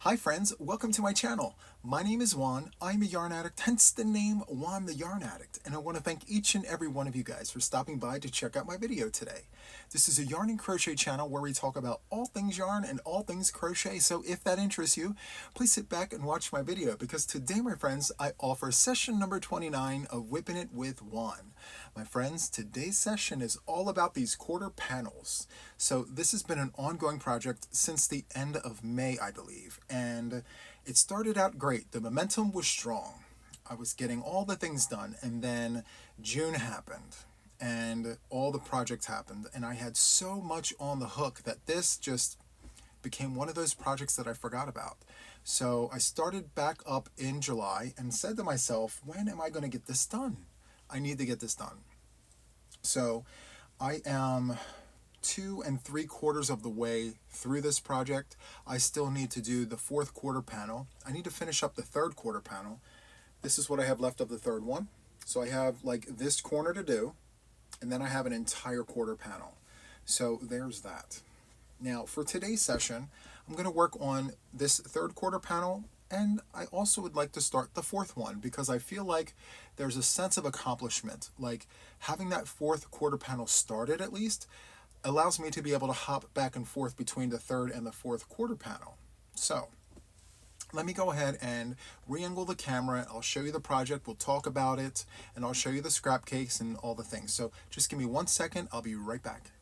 Hi friends, welcome to my channel. My name is Juan, I'm a yarn addict, hence the name Juan the Yarn Addict, and I want to thank each and every one of you guys for stopping by to check out my video today. This is a yarn and crochet channel where we talk about all things yarn and all things crochet, so if that interests you, please sit back and watch my video, because today, my friends, I offer session number 29 of Whipping It with Juan. My friends, today's session is all about these quarter panels. So this has been an ongoing project since the end of May, I believe, and it started out great. The momentum was strong. I was getting all the things done, and then June happened and all the projects happened, and I had so much on the hook that this just became one of those projects that I forgot about. So I started back up in July and said to myself, when am I going to get this done? I need to get this done. So I am 2 3/4 of the way through this project. I still need to do the 4th quarter panel. I need to finish up the 3rd quarter panel. This is what I have left of the 3rd one. So I have like this corner to do, and then I have an entire quarter panel. So there's that. Now for today's session, I'm going to work on this 3rd quarter panel, and I also would like to start the 4th one because I feel like there's a sense of accomplishment. Like having that 4th quarter panel started at least allows me to be able to hop back and forth between the 3rd and the 4th quarter panel. So let me go ahead and re-angle the camera. I'll show you the project, we'll talk about it, and I'll show you the scrap cakes and all the things. So just give me 1 second, I'll be right back.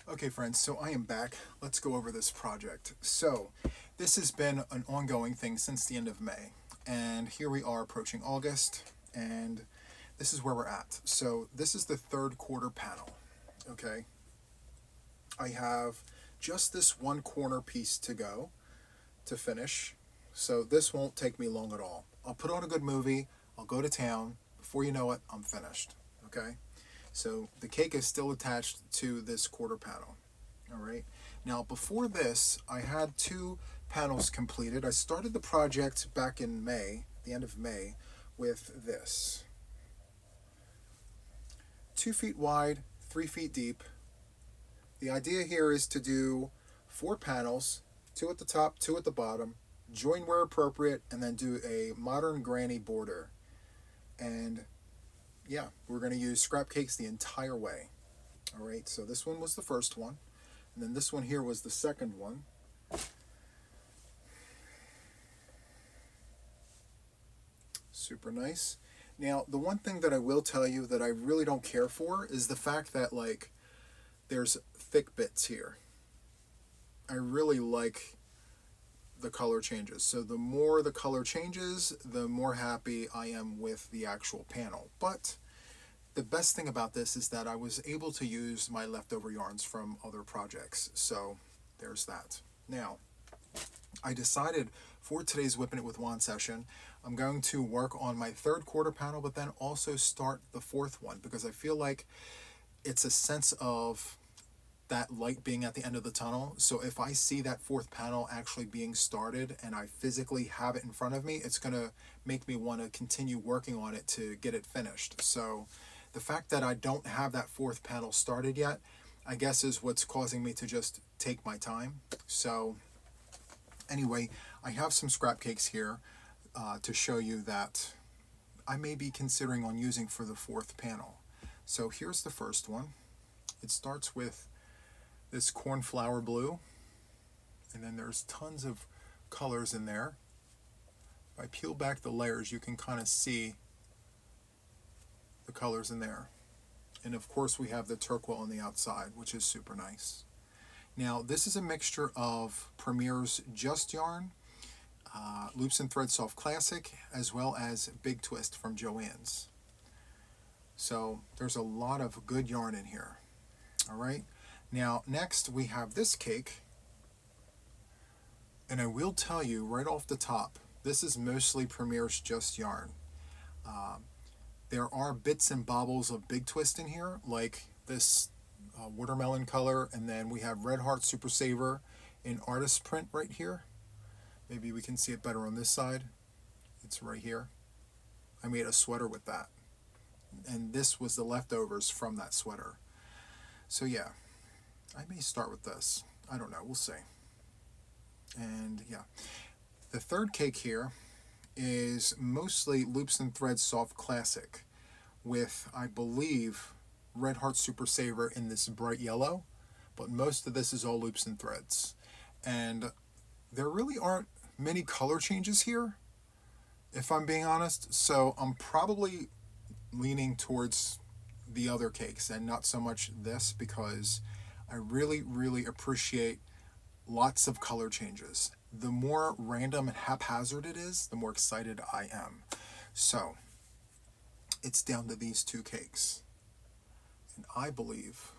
Okay friends, so I am back. Let's go over this project. So this has been an ongoing thing since the end of May, and here we are approaching August, and this is where we're at. So this is the 3rd quarter panel, okay? I have just this one corner piece to go to finish, so this won't take me long at all. I'll put on a good movie, I'll go to town, before you know it, I'm finished, okay? So the cake is still attached to this quarter panel. All right. Now before this, I had 2 panels completed. I started the project back in May, the end of May, with this. 2 feet wide, 3 feet deep. The idea here is to do 4 panels, 2 at the top, 2 at the bottom, join where appropriate, and then do a modern granny border. And yeah, we're going to use scrap cakes the entire way. All right, so this one was the first one, and then this one here was the second one. Super nice. Now, the one thing that I will tell you that I really don't care for is the fact that, like, there's thick bits here. I really like the color changes. So the more the color changes, the more happy I am with the actual panel. But the best thing about this is that I was able to use my leftover yarns from other projects. So there's that. Now, I decided for today's Whipping It with Juan session, I'm going to work on my 3rd quarter panel, but then also start the 4th one, because I feel like it's a sense of that light being at the end of the tunnel. So if I see that 4th panel actually being started and I physically have it in front of me, it's going to make me want to continue working on it to get it finished. So the fact that I don't have that 4th panel started yet, I guess is what's causing me to just take my time. So anyway, I have some scrap cakes here to show you that I may be considering on using for the 4th panel. So here's the first one. It starts with this cornflower blue, and then there's tons of colors in there. If I peel back the layers, you can kind of see the colors in there. And of course we have the turquoise on the outside, which is super nice. Now this is a mixture of Premier's Just Yarn, Loops and Thread Soft Classic, as well as Big Twist from Joann's. So there's a lot of good yarn in here. All right. Now next we have this cake, and I will tell you right off the top, this is mostly Premier's Just Yarn. There are bits and bobbles of Big Twist in here, like this watermelon color, and then we have Red Heart Super Saver in artist print right here. Maybe we can see it better on this side. It's right here. I made a sweater with that, and this was the leftovers from that sweater. So yeah, I may start with this. I don't know, we'll see. And yeah. The third cake here is mostly Loops and Threads Soft Classic with, I believe, Red Heart Super Saver in this bright yellow, but most of this is all Loops and Threads. And there really aren't many color changes here, if I'm being honest, so I'm probably leaning towards the other cakes and not so much this, because I really, really appreciate lots of color changes. The more random and haphazard it is, the more excited I am. So it's down to these two cakes. And I believe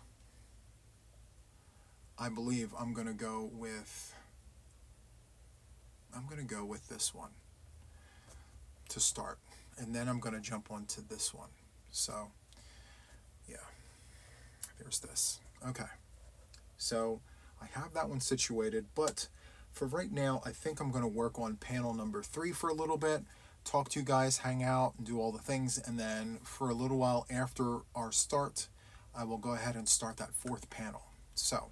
I'm gonna go with this one to start. And then I'm gonna jump onto this one. So yeah, there's this. Okay. So I have that one situated, but for right now, I think I'm going to work on panel number 3 for a little bit, talk to you guys, hang out, and do all the things, and then for a little while after our start, I will go ahead and start that 4th panel. So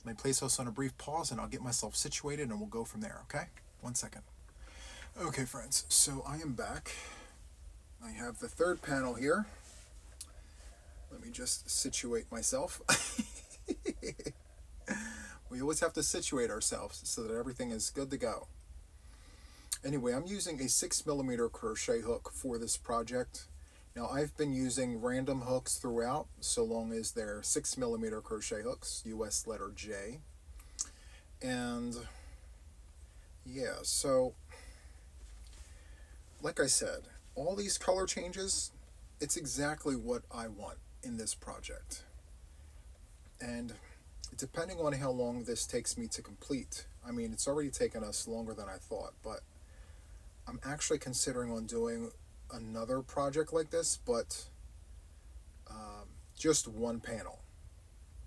let me place us on a brief pause, and I'll get myself situated, and we'll go from there, okay? 1 second. Okay, friends, so I am back. I have the 3rd panel here. Let me just situate myself. We always have to situate ourselves so that everything is good to go. Anyway, I'm using a 6mm crochet hook for this project. Now, I've been using random hooks throughout, so long as they're 6mm crochet hooks, US letter J. And yeah, so like I said, all these color changes, it's exactly what I want in this project. And depending on how long this takes me to complete, I mean, it's already taken us longer than I thought, but I'm actually considering on doing another project like this, but just one panel,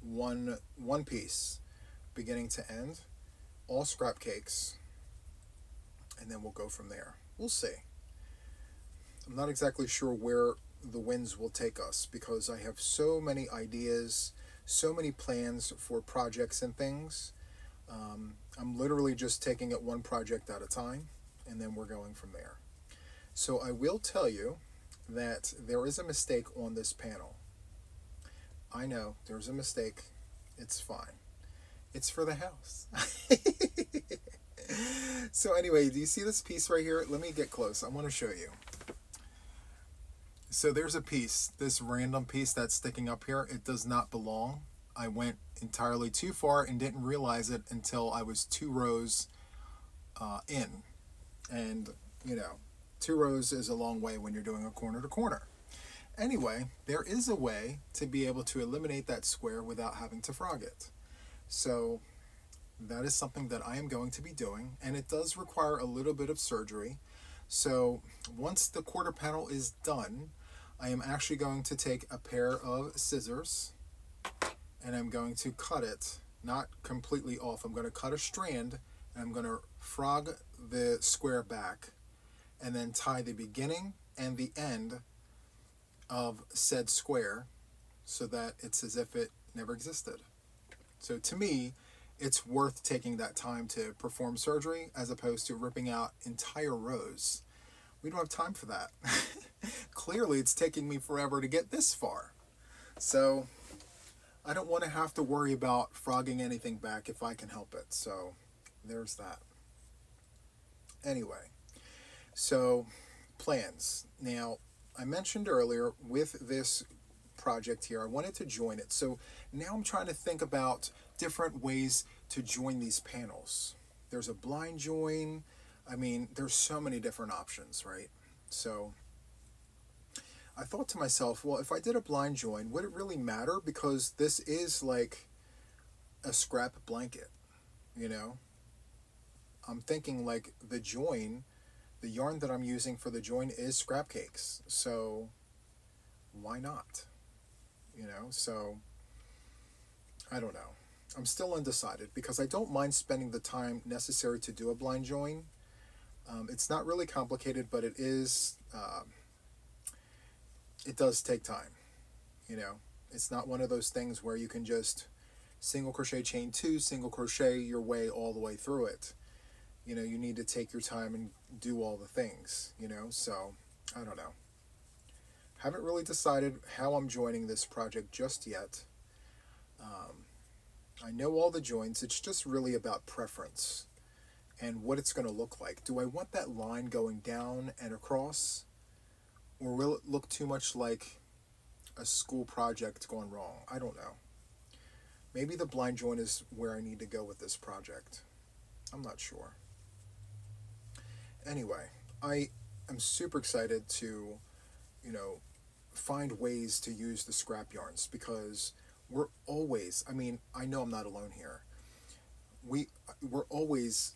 one piece, beginning to end, all scrap cakes, and then we'll go from there. We'll see. I'm not exactly sure where the winds will take us, because I have so many ideas, so many plans for projects and things. I'm literally just taking it one project at a time, and then we're going from there. So I will tell you that there is a mistake on this panel. I know, there's a mistake. It's fine. It's for the house. So anyway, do you see this piece right here? Let me get close. I want to show you. So there's a piece, this random piece that's sticking up here. It does not belong. I went entirely too far and didn't realize it until I was 2 rows in. And, you know, 2 rows is a long way when you're doing a corner to corner. Anyway, there is a way to be able to eliminate that square without having to frog it. So that is something that I am going to be doing, and it does require a little bit of surgery. So once the quarter panel is done, I am actually going to take a pair of scissors, and I'm going to cut it, not completely off. I'm going to cut a strand, and I'm going to frog the square back, and then tie the beginning and the end of said square so that it's as if it never existed. So to me, it's worth taking that time to perform surgery as opposed to ripping out entire rows. We don't have time for that. Clearly, it's taking me forever to get this far. So I don't want to have to worry about frogging anything back if I can help it. So there's that. Anyway, so plans. Now, I mentioned earlier with this project here, I wanted to join it. So now I'm trying to think about different ways to join these panels. There's a blind join. I mean, there's so many different options, right? So I thought to myself, well, if I did a blind join, would it really matter? Because this is like a scrap blanket, you know? I'm thinking like the join, the yarn that I'm using for the join is scrap cakes. So why not? You know, so I don't know. I'm still undecided because I don't mind spending the time necessary to do a blind join. It's not really complicated, but it is, it does take time, you know. It's not one of those things where you can just single crochet chain 2, single crochet your way all the way through it. you need to take your time and do all the things, so I don't know. Haven't really decided how I'm joining this project just yet. I know all the joins, it's just really about preference and what it's going to look like. Do I want that line going down and across, or will it look too much like a school project gone wrong? I don't know. Maybe the blind join is where I need to go with this project. I'm not sure. Anyway, I am super excited to, find ways to use the scrap yarns, because we're always, I know I'm not alone here. We're always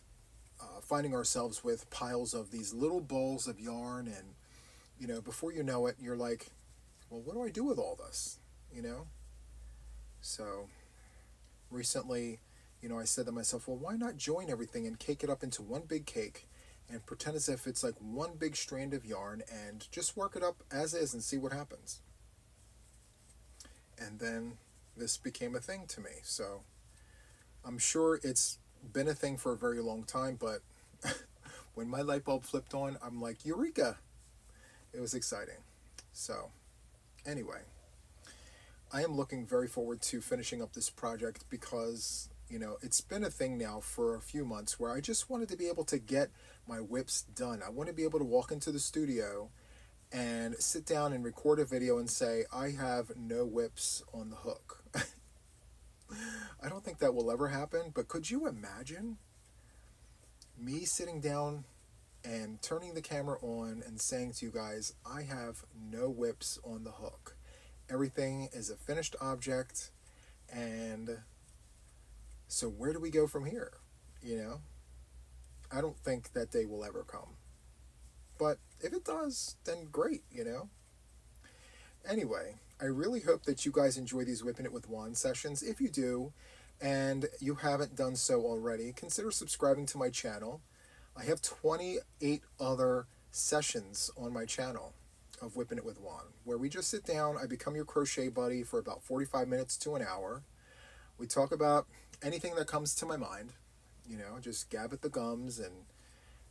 finding ourselves with piles of these little balls of yarn, and, before you know it, you're like, well, what do I do with all this? So recently, I said to myself, well, why not join everything and cake it up into one big cake and pretend as if it's like one big strand of yarn and just work it up as is and see what happens. And then this became a thing to me. So I'm sure it's been a thing for a very long time, but when my light bulb flipped on, I'm like, eureka! It was exciting. So anyway, I am looking very forward to finishing up this project, because it's been a thing now for a few months where I just wanted to be able to get my WIPs done. I want to be able to walk into the studio and sit down and record a video and say, I have no WIPs on the hook. I don't think that will ever happen, but could you imagine me sitting down and turning the camera on and saying to you guys, I have no WIPs on the hook. Everything is a finished object, and so where do we go from here? I don't think that day will ever come. But if it does, then great, Anyway, I really hope that you guys enjoy these Whipping It with Juan sessions. If you do, and you haven't done so already, consider subscribing to my channel. I have 28 other sessions on my channel of Whipping It with Juan, where we just sit down, I become your crochet buddy for about 45 minutes to an hour. We talk about anything that comes to my mind, just gab at the gums, and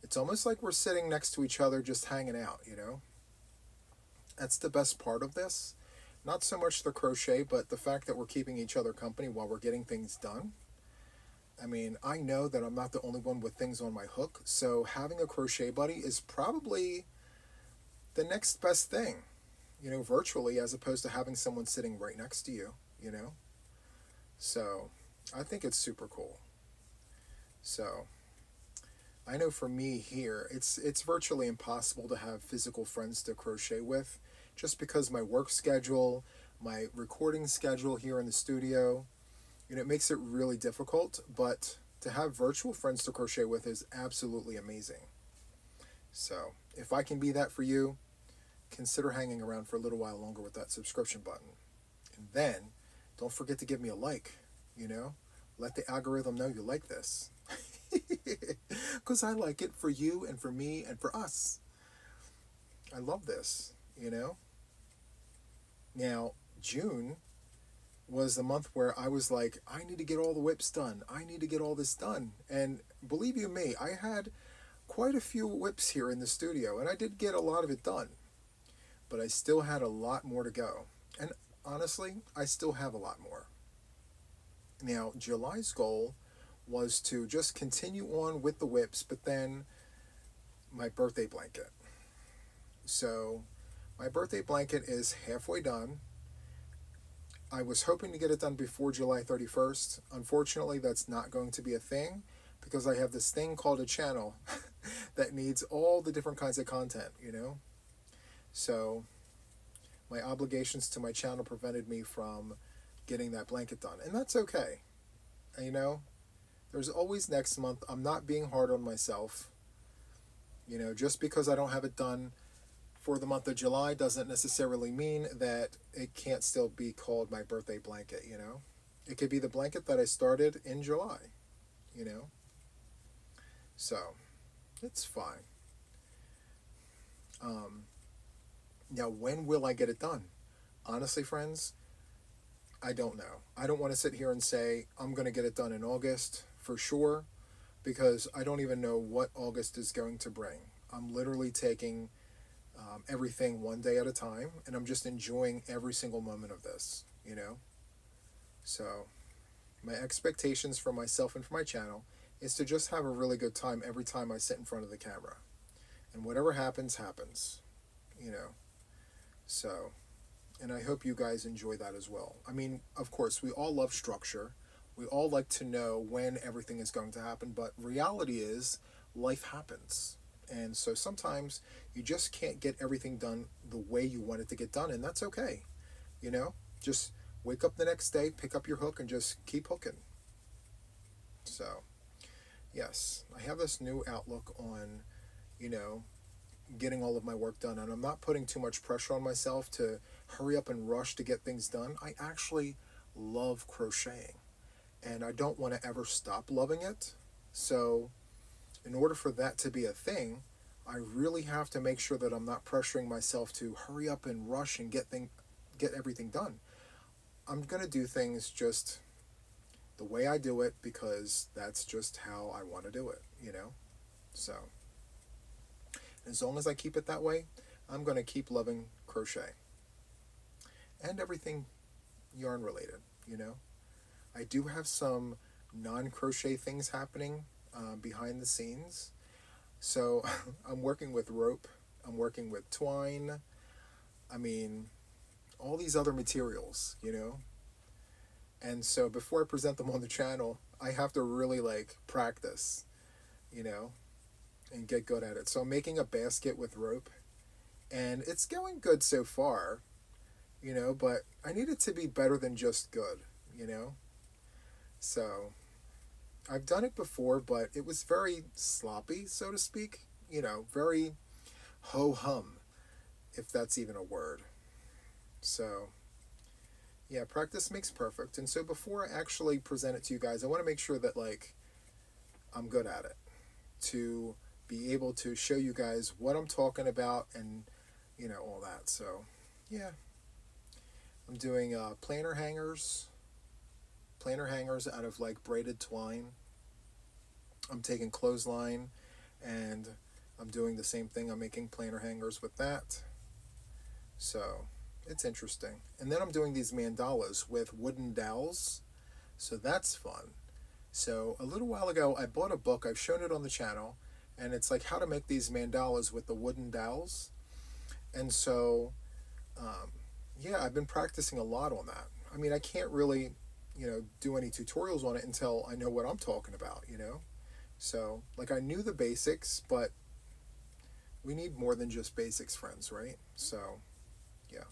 it's almost like we're sitting next to each other just hanging out, That's the best part of this. Not so much the crochet, but the fact that we're keeping each other company while we're getting things done. I know that I'm not the only one with things on my hook, so having a crochet buddy is probably the next best thing, virtually, as opposed to having someone sitting right next to you, So I think it's super cool. So I know for me here, it's virtually impossible to have physical friends to crochet with, just because my work schedule, my recording schedule here in the studio, it makes it really difficult. But to have virtual friends to crochet with is absolutely amazing. So if I can be that for you, consider hanging around for a little while longer with that subscription button. And then don't forget to give me a like, Let the algorithm know you like this. Because I like it for you and for me and for us. I love this, Now, June was the month where I was like, I need to get all the WIPs done. I need to get all this done. And believe you me, I had quite a few WIPs here in the studio, and I did get a lot of it done. But I still had a lot more to go. And honestly, I still have a lot more. Now, July's goal was to just continue on with the WIPs, but then my birthday blanket. So my birthday blanket is halfway done. I was hoping to get it done before July 31st. Unfortunately, that's not going to be a thing, because I have this thing called a channel that needs all the different kinds of content, So my obligations to my channel prevented me from getting that blanket done. And that's okay. There's always next month. I'm not being hard on myself. Just because I don't have it done for the month of July doesn't necessarily mean that it can't still be called my birthday blanket, It could be the blanket that I started in July, So, it's fine. Now, when will I get it done? Honestly, friends, I don't know. I don't want to sit here and say I'm going to get it done in August for sure. because I don't even know what August is going to bring. I'm literally taking everything one day at a time, and I'm just enjoying every single moment of this, you know? So, my expectations for myself and for my channel is to just have a really good time every time I sit in front of the camera. And whatever happens, happens, you know? So, and I hope you guys enjoy that as well. I mean, of course, we all love structure. We all like to know when everything is going to happen, but reality is life happens. And so sometimes you just can't get everything done the way you want it to get done, and that's okay. You know, just wake up the next day, pick up your hook, and just keep hooking. So, yes, I have this new outlook on, you know, getting all of my work done, and I'm not putting too much pressure on myself to hurry up and rush to get things done. I actually love crocheting, and I don't want to ever stop loving it. So in order for that to be a thing, I really have to make sure that I'm not pressuring myself to hurry up and rush and get everything done. I'm going to do things just the way I do it because that's just how I want to do it, you know? So as long as I keep it that way, I'm going to keep loving crochet and everything yarn related, you know? I do have some non-crochet things happening behind the scenes. So I'm working with rope, I'm working with twine, I mean, all these other materials, you know? And so before I present them on the channel, I have to really like practice, you know, and get good at it. So I'm making a basket with rope, and it's going good so far, you know, but I need it to be better than just good, you know? So I've done it before, but it was very sloppy, so to speak, you know, very ho-hum, if that's even a word. So yeah, practice makes perfect. And so before I actually present it to you guys, I want to make sure that like I'm good at it, to be able to show you guys what I'm talking about and, you know, all that. So yeah, I'm doing planner hangers out of like braided twine. I'm taking clothesline and I'm doing the same thing. I'm making planner hangers with that. So it's interesting. And then I'm doing these mandalas with wooden dowels. So that's fun. So a little while ago, I bought a book. I've shown it on the channel. And it's like how to make these mandalas with the wooden dowels. And so, yeah, I've been practicing a lot on that. I mean, I can't really, you know, do any tutorials on it until I know what I'm talking about, you know? So, like, I knew the basics, but we need more than just basics, friends, right? So, yeah.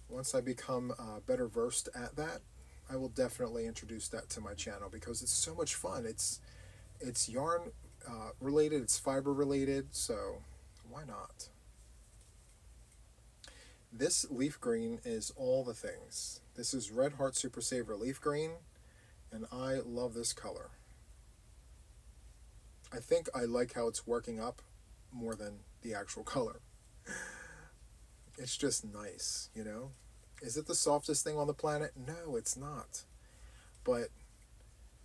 Once I become better versed at that, I will definitely introduce that to my channel because it's so much fun. It's yarn related, it's fiber related, so why not? This leaf green is all the things. This is Red Heart Super Saver leaf green, and I love this color. I think I like how it's working up more than the actual color. It's just nice, you know? Is it the softest thing on the planet? No, it's not. But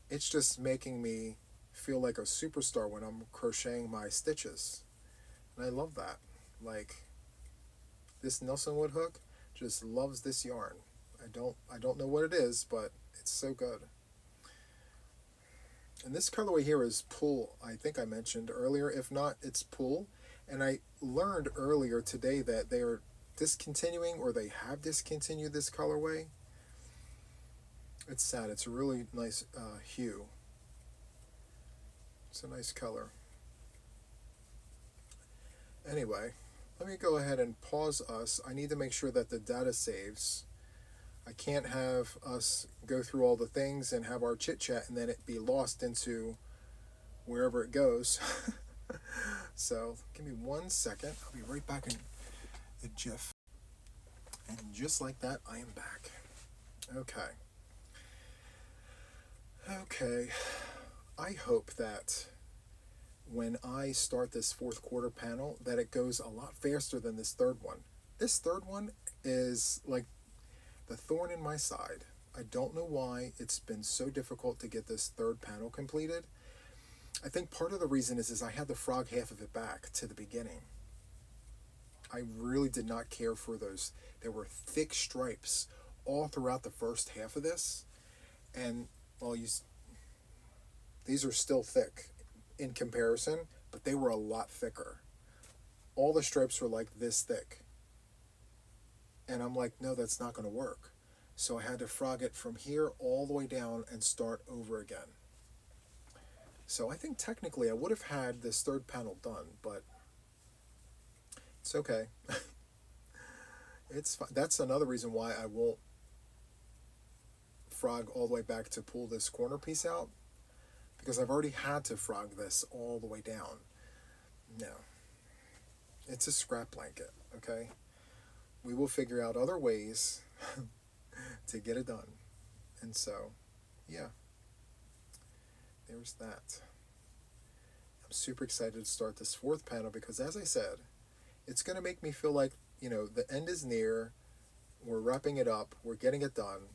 it's just making me feel like a superstar when I'm crocheting my stitches. And I love that. Like, this Nelson Wood hook just loves this yarn. I don't know what it is, but it's so good. And this colorway here is Pull, I think I mentioned earlier. If not, it's Pull. And I learned earlier today that they are discontinuing, or they have discontinued this colorway. It's sad. It's a really nice hue. It's a nice color. Anyway, let me go ahead and pause us. I need to make sure that the data saves. I can't have us go through all the things and have our chit-chat and then it be lost into wherever it goes. So give me 1 second. I'll be right back in a jiff. And just like that, I am back. Okay. I hope that when I start this fourth quarter panel that it goes a lot faster than this third one. This third one is like the thorn in my side. I don't know why it's been so difficult to get this third panel completed. I think part of the reason is I had to frog half of it back to the beginning. I really did not care for those. There were thick stripes all throughout the first half of this. And, well, these are still thick in comparison, but they were a lot thicker. All the stripes were like this thick. And I'm like, no, that's not going to work. So I had to frog it from here all the way down and start over again. So I think technically I would have had this third panel done, but it's okay. It's fine. That's another reason why I won't frog all the way back to pull this corner piece out, because I've already had to frog this all the way down. No. It's a scrap blanket, okay? We will figure out other ways to get it done. And so, yeah. There's that. I'm super excited to start this fourth panel because, as I said, it's going to make me feel like, the end is near, we're wrapping it up, we're getting it done.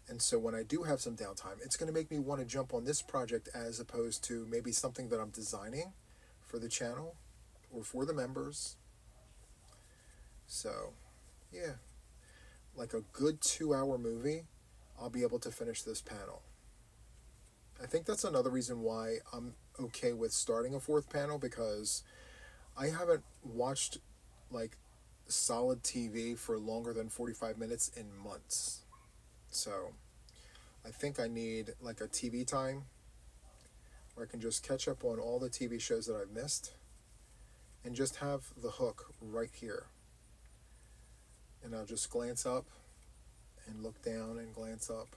And so when I do have some downtime, it's going to make me want to jump on this project as opposed to maybe something that I'm designing for the channel or for the members. So, yeah, like a good 2-hour movie, I'll be able to finish this panel. I think that's another reason why I'm okay with starting a fourth panel, because I haven't watched like solid TV for longer than 45 minutes in months. So I think I need like a TV time where I can just catch up on all the TV shows that I've missed and just have the hook right here. And I'll just glance up and look down and glance up,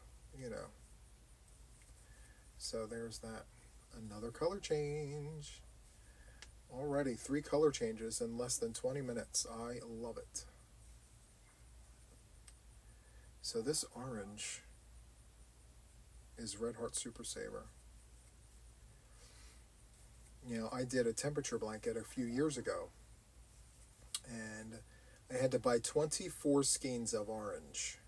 So there's that. Another color change. Already 3 color changes in less than 20 minutes. I love it. So this orange is Red Heart Super Saver. I did a temperature blanket a few years ago, and I had to buy 24 skeins of orange.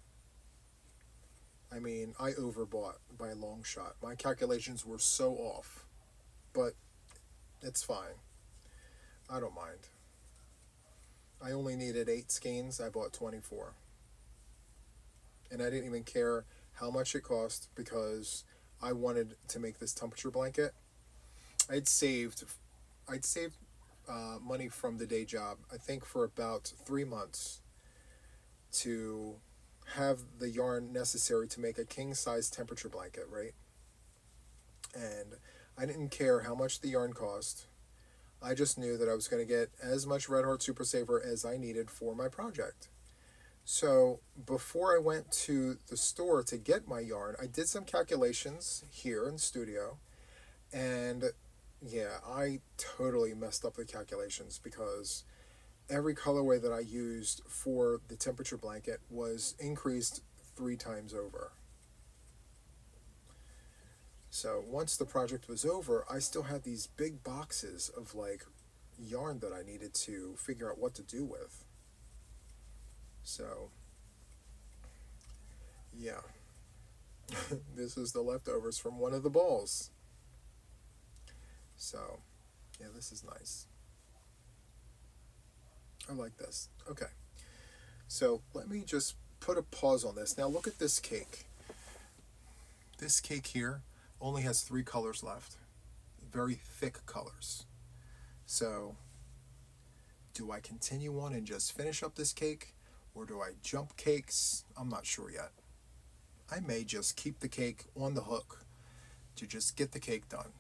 I mean, I overbought by a long shot. My calculations were so off, but it's fine. I don't mind. I only needed 8 skeins. I bought 24. And I didn't even care how much it cost because I wanted to make this temperature blanket. I'd saved money from the day job, I think for about 3 months, to have the yarn necessary to make a king-size temperature blanket, right? And I didn't care how much the yarn cost. I just knew that I was going to get as much Red Heart Super Saver as I needed for my project. So before I went to the store to get my yarn, I did some calculations here in the studio, and yeah, I totally messed up the calculations because every colorway that I used for the temperature blanket was increased 3 times over. So once the project was over, I still had these big boxes of like yarn that I needed to figure out what to do with. So, yeah, this is the leftovers from one of the balls. So, yeah, this is nice. I like this. Okay, so let me just put a pause on this. Now look at this cake. This cake here only has 3 colors left. Very thick colors. So, do I continue on and just finish up this cake? Or do I jump cakes? I'm not sure yet. I may just keep the cake on the hook to just get the cake done.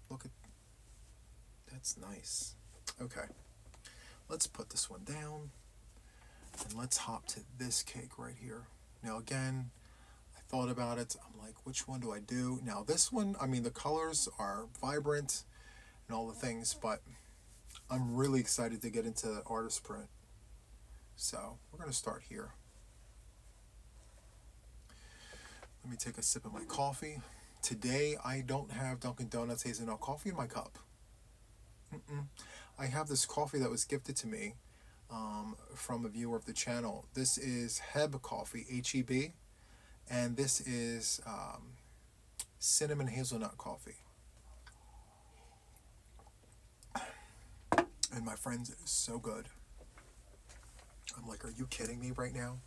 Look at, that's nice. Okay, let's put this one down and let's hop to this cake right here. Now again, I thought about it. I'm like, which one do I do? Now this one, I mean, the colors are vibrant and all the things, but I'm really excited to get into artist print. So we're going to start here. Let me take a sip of my coffee. Today I don't have Dunkin' Donuts hazelnut coffee in my cup. I have this coffee that was gifted to me from a viewer of the channel. This is Heb coffee, Heb, and this is cinnamon hazelnut coffee. And my friends, it is so good. I'm like, are you kidding me right now?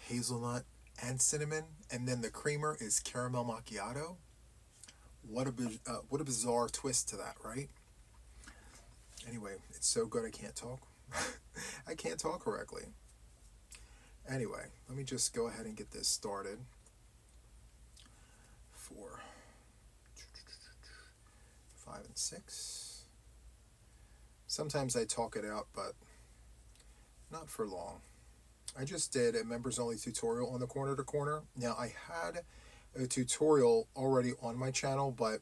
Hazelnut and cinnamon, and then the creamer is caramel macchiato. What a bizarre twist to that, right? Anyway, it's so good I can't talk. I can't talk correctly. Anyway, let me just go ahead and get this started. 4, 5, and 6. Sometimes I talk it out, but not for long. I just did a members only tutorial on the corner to corner. Now I had a tutorial already on my channel, but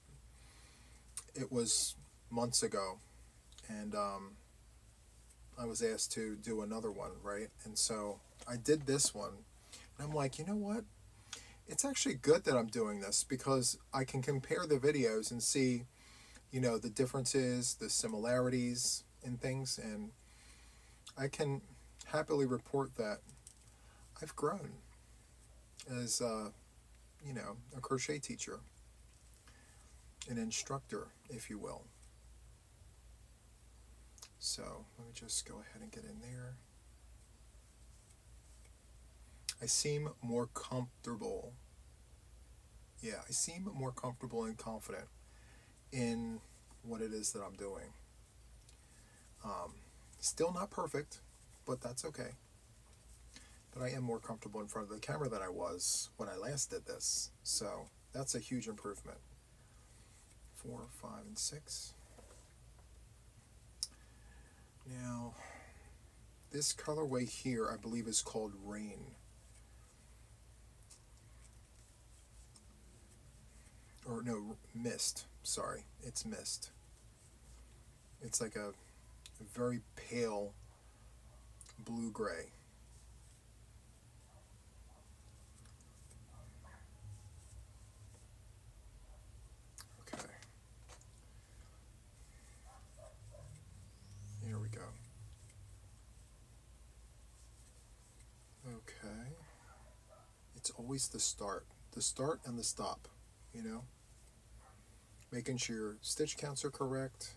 it was months ago, and I was asked to do another one, right? And so I did this one, and I'm like, you know what? It's actually good that I'm doing this because I can compare the videos and see, you know, the differences, the similarities in things, and I can happily report that I've grown as, you know, a crochet teacher, an instructor, if you will. So let me just go ahead and get in there. I seem more comfortable. Yeah, I seem more comfortable and confident in what it is that I'm doing. Still not perfect, but that's okay. But I am more comfortable in front of the camera than I was when I last did this. So that's a huge improvement. 4, 5, and 6. Now, this colorway here, I believe, is called Rain. Or no, Mist. Sorry, it's Mist. It's like a very pale blue-gray. Okay. Here we go. Okay. It's always the start and the stop, you know? Making sure your stitch counts are correct,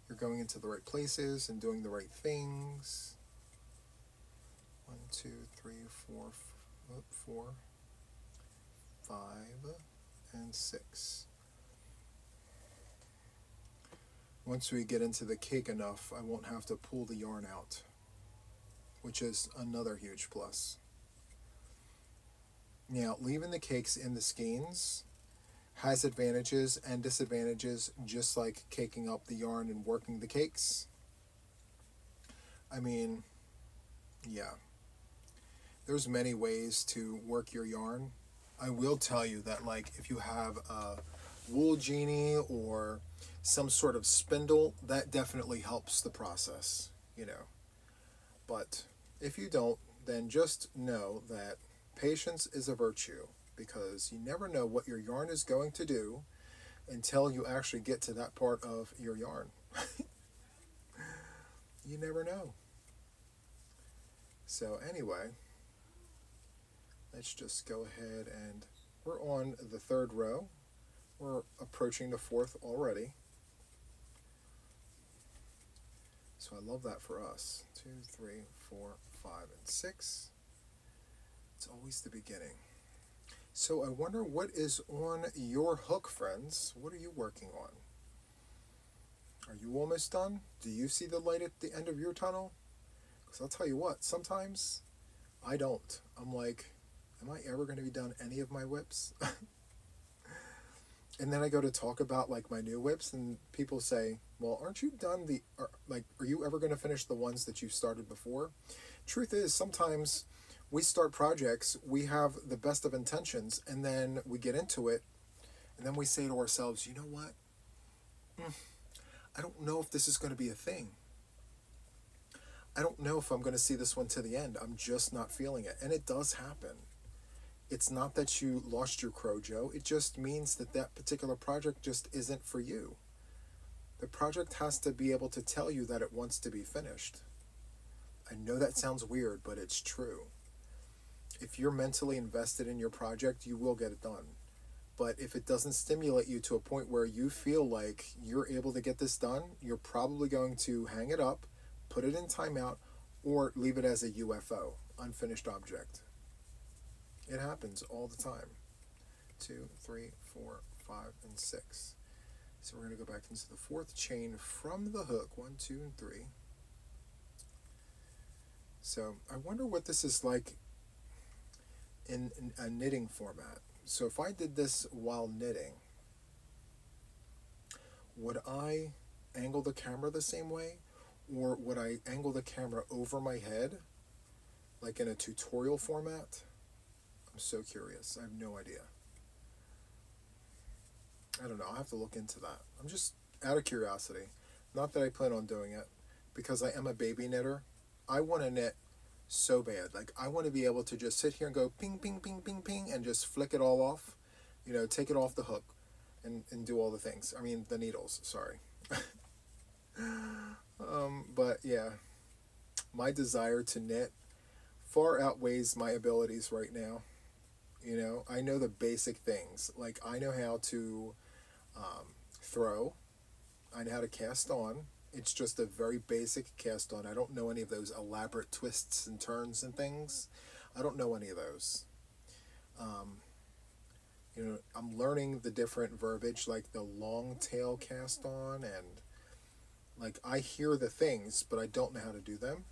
you're going into the right places and doing the right things. 1, 2, 3, 4, 4, 5, and 6. Once we get into the cake enough, I won't have to pull the yarn out, which is another huge plus. Now, leaving the cakes in the skeins has advantages and disadvantages, just like caking up the yarn and working the cakes. I mean, yeah, there's many ways to work your yarn. I will tell you that, like, if you have a wool genie or some sort of spindle, that definitely helps the process, you know. But if you don't, then just know that patience is a virtue, because you never know what your yarn is going to do until you actually get to that part of your yarn. You never know. So anyway, let's just go ahead, and we're on the 3rd row. We're approaching the 4th already. So I love that for us. 2, 3, 4, 5, and 6. It's always the beginning. So I wonder what is on your hook, friends. What are you working on? Are you almost done? Do you see the light at the end of your tunnel? Because I'll tell you what, sometimes I don't. I'm like, am I ever going to be done any of my WIPs? And then I go to talk about, like, my new WIPs, and people say, well, aren't you done are you ever going to finish the ones that you started before? Truth is, sometimes we start projects, we have the best of intentions, and then we get into it, and then we say to ourselves, you know what? I don't know if this is going to be a thing. I don't know if I'm going to see this one to the end. I'm just not feeling it. And it does happen. It's not that you lost your Crojo. It just means that that particular project just isn't for you. The project has to be able to tell you that it wants to be finished. I know that sounds weird, but it's true. If you're mentally invested in your project, you will get it done. But if it doesn't stimulate you to a point where you feel like you're able to get this done, you're probably going to hang it up, put it in timeout, or leave it as a UFO, unfinished object. It happens all the time. 2, 3, 4, 5, and 6. So we're going to go back into the fourth chain from the hook. 1, 2, and 3. So I wonder what this is like in a knitting format. So if I did this while knitting, would I angle the camera the same way? Or would I angle the camera over my head, like in a tutorial format? I'm so curious. I have no idea. I don't know. I'll have to look into that. I'm just out of curiosity. Not that I plan on doing it, because I am a baby knitter. I want to knit so bad. Like, I want to be able to just sit here and go ping, ping, ping, ping, ping, and just flick it all off. You know, take it off the hook and do all the things. I mean, the needles, sorry. But yeah, my desire to knit far outweighs my abilities right now. You know, I know the basic things. Like, I know how to throw. I know how to cast on. It's just a very basic cast on. I don't know any of those elaborate twists and turns and things. I don't know any of those. You know, I'm learning the different verbiage, like the long tail cast on, and like, I hear the things, but I don't know how to do them.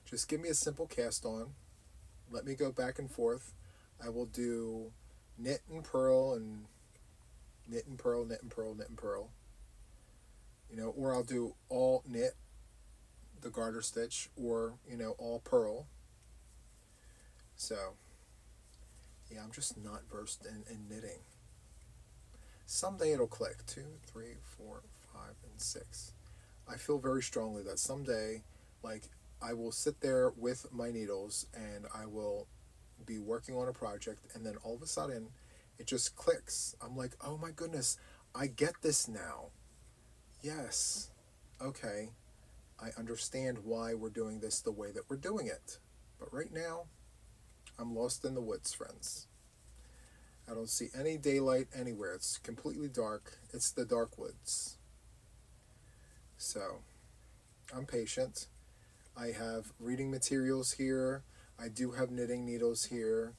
Just give me a simple cast on. Let me go back and forth. I will do knit and purl and knit and purl, knit and purl, knit and purl. You know, or I'll do all knit, the garter stitch, or, you know, all purl. So, yeah, I'm just not versed in knitting. Someday it'll click. 2, 3, 4, 5, and 6. I feel very strongly that someday, like, I will sit there with my needles and I will be working on a project, and then all of a sudden it just clicks. I'm like, oh my goodness, I get this now. Yes. Okay. I understand why we're doing this the way that we're doing it. But right now, I'm lost in the woods, friends. I don't see any daylight anywhere. It's completely dark. It's the dark woods. So, I'm patient. I have reading materials here. I do have knitting needles here.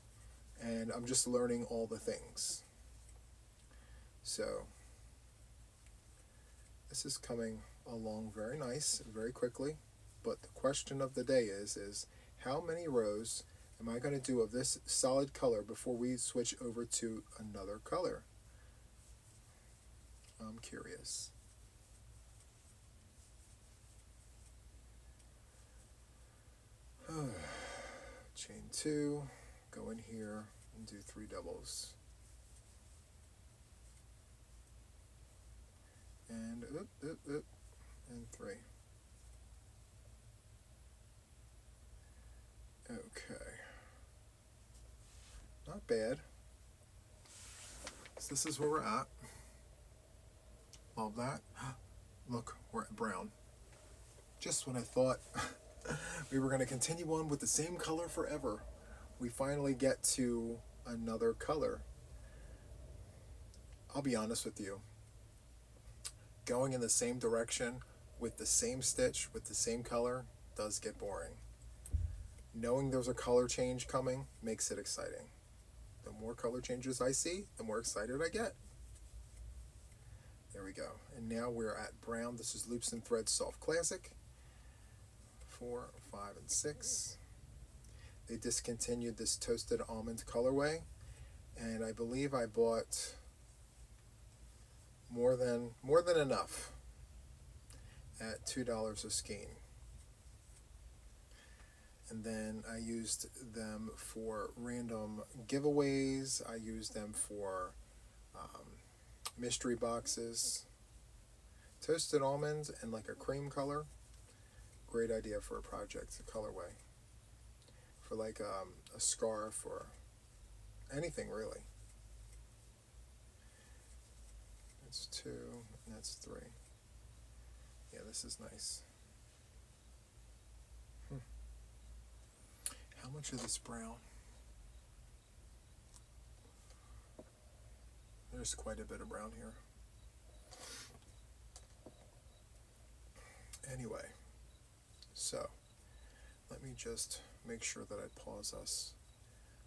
And I'm just learning all the things. So, this is coming along very nice, very quickly. But the question of the day is how many rows am I going to do of this solid color before we switch over to another color? I'm curious. Chain 2, go in here and do 3 doubles. And and 3. Okay. Not bad. So this is where we're at. Love that. Look, we're at brown. Just when I thought we were going to continue on with the same color forever, we finally get to another color. I'll be honest with you. Going in the same direction with the same stitch, with the same color, does get boring. Knowing there's a color change coming makes it exciting. The more color changes I see, the more excited I get. There we go. And now we're at brown. This is Loops and Threads Soft Classic. 4, 5, and 6. They discontinued this toasted almond colorway, and I believe I bought more than enough at $2 a skein. And then I used them for random giveaways. I used them for mystery boxes. Toasted almonds and like a cream color. Great idea for a project, a colorway. For like a scarf or anything really. That's 2, and that's 3. Yeah, this is nice. How much of this brown? There's quite a bit of brown here. Anyway, so let me just make sure that I pause us.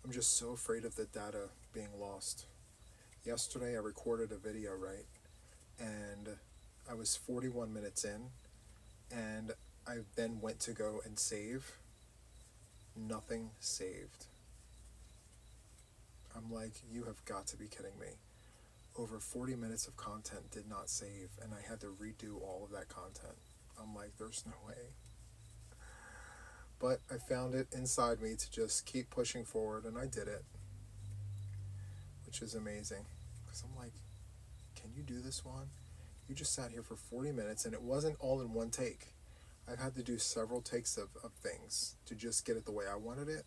I'm just so afraid of the data being lost. Yesterday I recorded a video, right? And I was 41 minutes in, and I then went to go and save. Nothing saved. I'm like, you have got to be kidding me. Over 40 minutes of content did not save, and I had to redo all of that content. I'm like, there's no way. But I found it inside me to just keep pushing forward, and I did it, which is amazing. Because I'm like, can you do this one? You just sat here for 40 minutes, and it wasn't all in one take. I've had to do several takes of things to just get it the way I wanted it.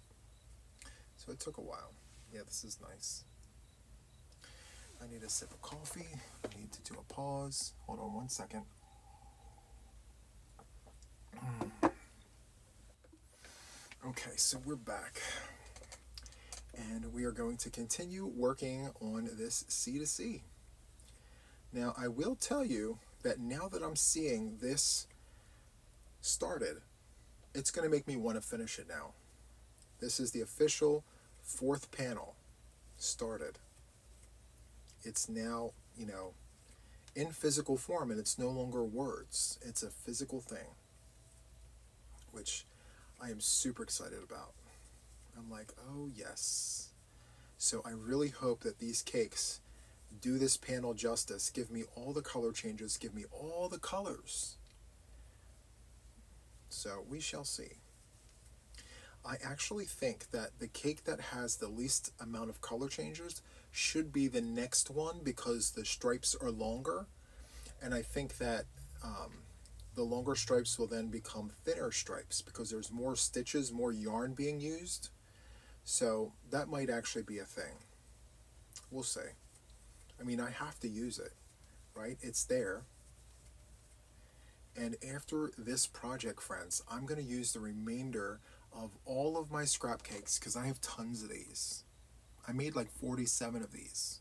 So it took a while. Yeah, this is nice. I need a sip of coffee. I need to do a pause. Hold on one second. Okay, so we're back. And we are going to continue working on this C2C. Now, I will tell you that now that I'm seeing this started, it's going to make me want to finish it now. This is the official 4th panel started. It's now, in physical form, and it's no longer words. It's a physical thing, which I am super excited about. I'm like, oh yes. So I really hope that these cakes do this panel justice. Give me all the color changes. Give me all the colors. So we shall see. I actually think that the cake that has the least amount of color changes should be the next one, because the stripes are longer, and I think that the longer stripes will then become thinner stripes because there's more stitches, more yarn being used. So that might actually be a thing. We'll see. I mean, I have to use it, right? It's there. And after this project, friends, I'm going to use the remainder of all of my scrap cakes, because I have tons of these. I made like 47 of these.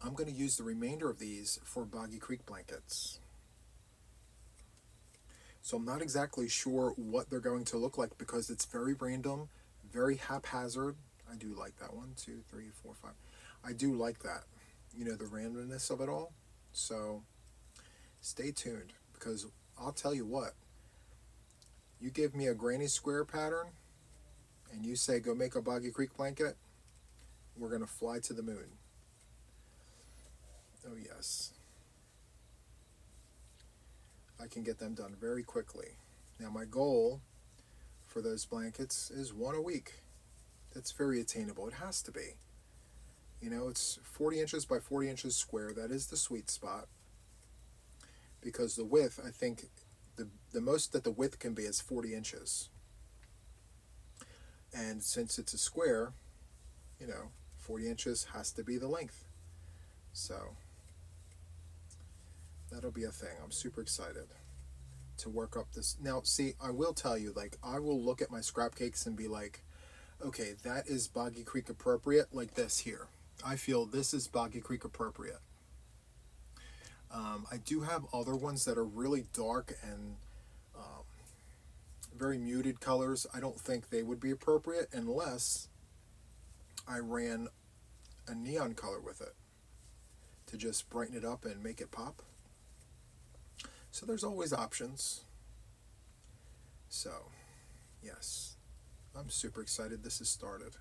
I'm going to use the remainder of these for Boggy Creek blankets. So I'm not exactly sure what they're going to look like, because it's very random, very haphazard. I do like that. 1, 2, 3, 4, 5. I do like that, the randomness of it all. So stay tuned, because I'll tell you what, you give me a granny square pattern and you say go make a Boggy Creek blanket, we're going to fly to the moon. Oh yes. I can get them done very quickly. Now my goal for those blankets is 1 a week. That's very attainable. It has to be. It's 40 inches by 40 inches square. That is the sweet spot. Because the width, I think, the most that the width can be is 40 inches. And since it's a square, 40 inches has to be the length. So that'll be a thing. I'm super excited to work up this. Now, see, I will tell you, I will look at my scrap cakes and be like, okay, that is Boggy Creek appropriate, like this here. I feel this is Boggy Creek appropriate. I do have other ones that are really dark and very muted colors. I don't think they would be appropriate unless I ran a neon color with it to just brighten it up and make it pop. So there's always options. So, yes, I'm super excited this has started.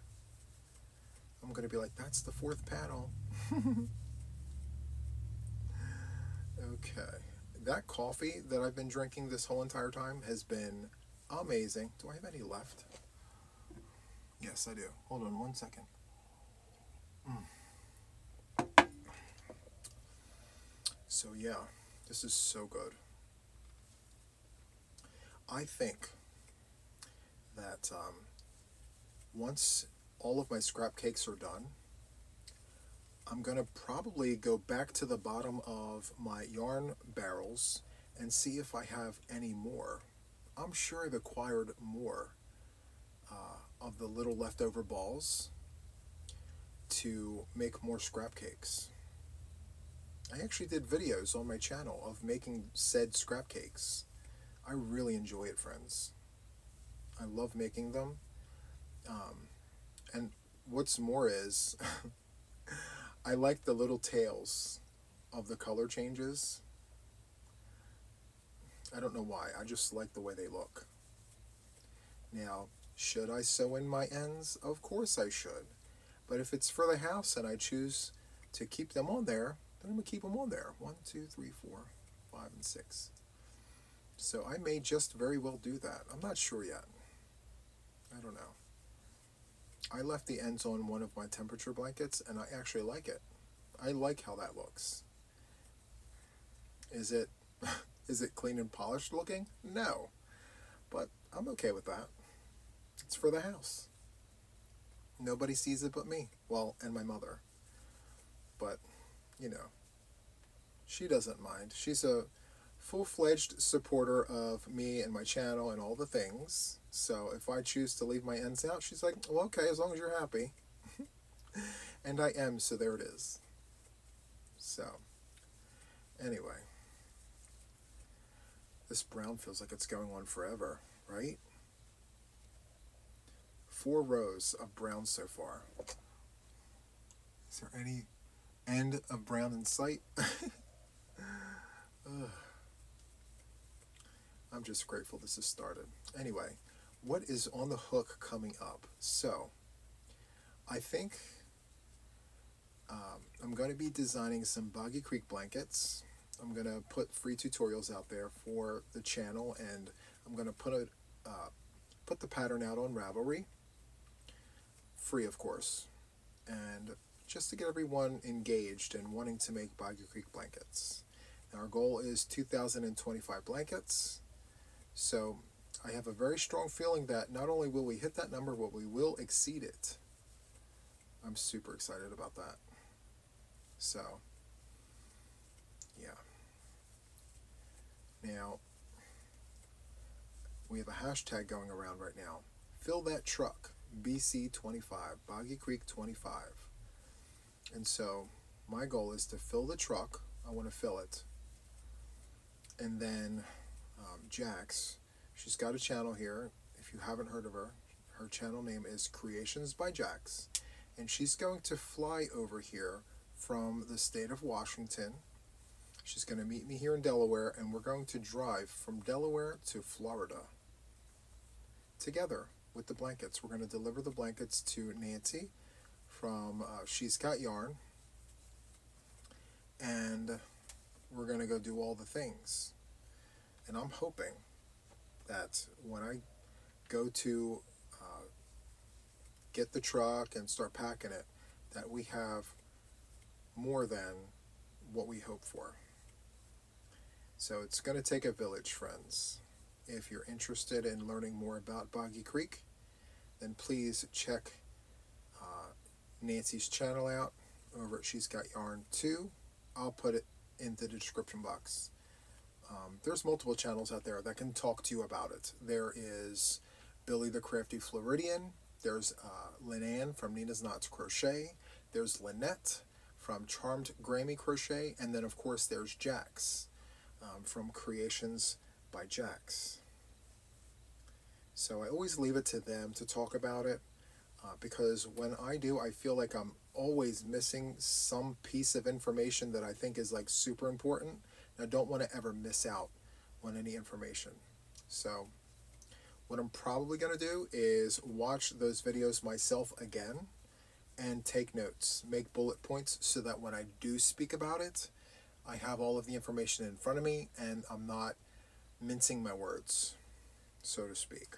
I'm going to be like, that's the 4th panel. Okay. That coffee that I've been drinking this whole entire time has been amazing. Do I have any left? Yes, I do. Hold on 1 second. So yeah, this is so good. I think that once all of my scrap cakes are done, I'm going to probably go back to the bottom of my yarn barrels and see if I have any more. I'm sure I've acquired more of the little leftover balls to make more scrap cakes. I actually did videos on my channel of making said scrap cakes. I really enjoy it, friends. I love making them. And what's more is, I like the little tails of the color changes. I don't know why, I just like the way they look. Now, should I sew in my ends? Of course I should. But if it's for the house and I choose to keep them on there, then I'm going to keep them on there. 1, 2, 3, 4, 5, and 6. So I may just very well do that. I'm not sure yet. I don't know. I left the ends on one of my temperature blankets, and I actually like it. I like how that looks. Is it clean and polished looking? No. But I'm okay with that. It's for the house. Nobody sees it but me. Well, and my mother. But, you know, she doesn't mind. She's a full-fledged supporter of me and my channel and all the things. So if I choose to leave my ends out, she's like, well, okay, as long as you're happy. And I am, so there it is. So, anyway. This brown feels like it's going on forever, right? 4 rows of brown so far. Is there any end of brown in sight? I'm just grateful this has started. Anyway, what is on the hook coming up? So, I think I'm going to be designing some Boggy Creek blankets. I'm going to put free tutorials out there for the channel, and I'm going to put the pattern out on Ravelry. Free, of course. And just to get everyone engaged and wanting to make Boggy Creek blankets. Now, our goal is 2,025 blankets. So I have a very strong feeling that not only will we hit that number, but we will exceed it. I'm super excited about that. So, yeah. Now, we have a hashtag going around right now. Fill that truck, BC25, Boggy Creek 25. And so, my goal is to fill the truck. I want to fill it. And then Jax, she's got a channel here. If you haven't heard of her, her channel name is Creations by Jax. And she's going to fly over here from the state of Washington. She's going to meet me here in Delaware, and we're going to drive from Delaware to Florida together with the blankets. We're going to deliver the blankets to Nancy from She's Got Yarn, and we're going to go do all the things. And I'm hoping that when I go to get the truck and start packing it, that we have more than what we hope for. So it's going to take a village, friends. If you're interested in learning more about Boggy Creek, then please check Nancy's channel out over at She's Got Yarn 2. I'll put it in the description box. There's multiple channels out there that can talk to you about it. There is Billy the Crafty Floridian. There's Lynn from Nina's Knots Crochet. There's Lynette from Charmed Grammy Crochet. And then, of course, there's Jax from Creations by Jax. So I always leave it to them to talk about it because when I do, I feel like I'm always missing some piece of information that I think is like super important. And I don't want to ever miss out on any information. So what I'm probably going to do is watch those videos myself again and take notes, make bullet points so that when I do speak about it, I have all of the information in front of me and I'm not mincing my words, so to speak.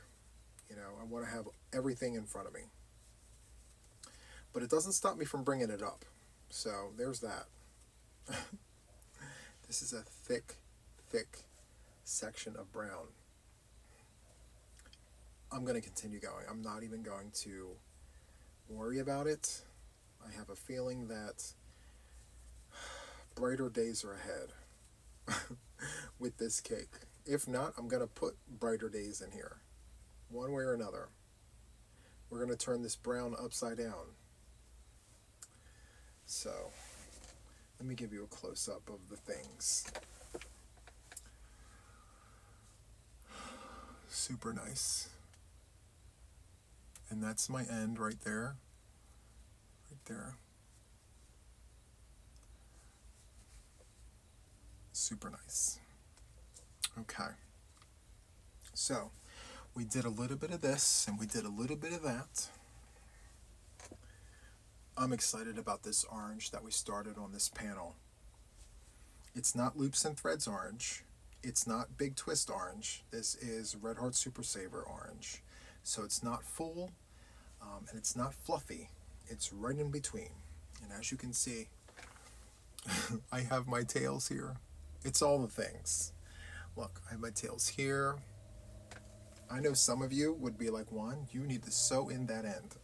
You know, I want to have everything in front of me. But it doesn't stop me from bringing it up. So there's that. This is a thick, thick section of brown. I'm going to continue going. I'm not even going to worry about it. I have a feeling that brighter days are ahead with this cake. If not, I'm going to put brighter days in here. One way or another. We're going to turn this brown upside down. So, let me give you a close-up of the things. Super nice. And that's my end right there. Right there. Super nice. Okay. So, we did a little bit of this and we did a little bit of that. I'm excited about this orange that we started on this panel. It's not Loops and Threads orange. It's not Big Twist orange. This is Red Heart Super Saver orange. So it's not full and it's not fluffy. It's right in between. And as you can see, I have my tails here. It's all the things. Look, I have my tails here. I know some of you would be like, Juan, you need to sew in that end.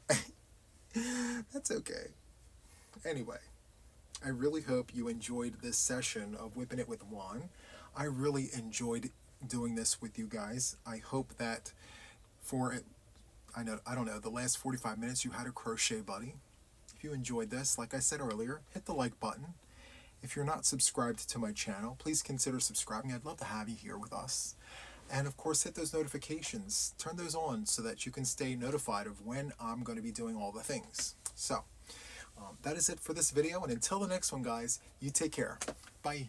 That's okay. Anyway, I really hope you enjoyed this session of Whipping It with Juan. I really enjoyed doing this with you guys. I hope that for, I don't know, the last 45 minutes you had a crochet buddy. If you enjoyed this, like I said earlier, hit the like button. If you're not subscribed to my channel, please consider subscribing. I'd love to have you here with us. And of course, hit those notifications. Turn those on so that you can stay notified of when I'm going to be doing all the things. So, that is it for this video. And until the next one, guys, you take care. Bye.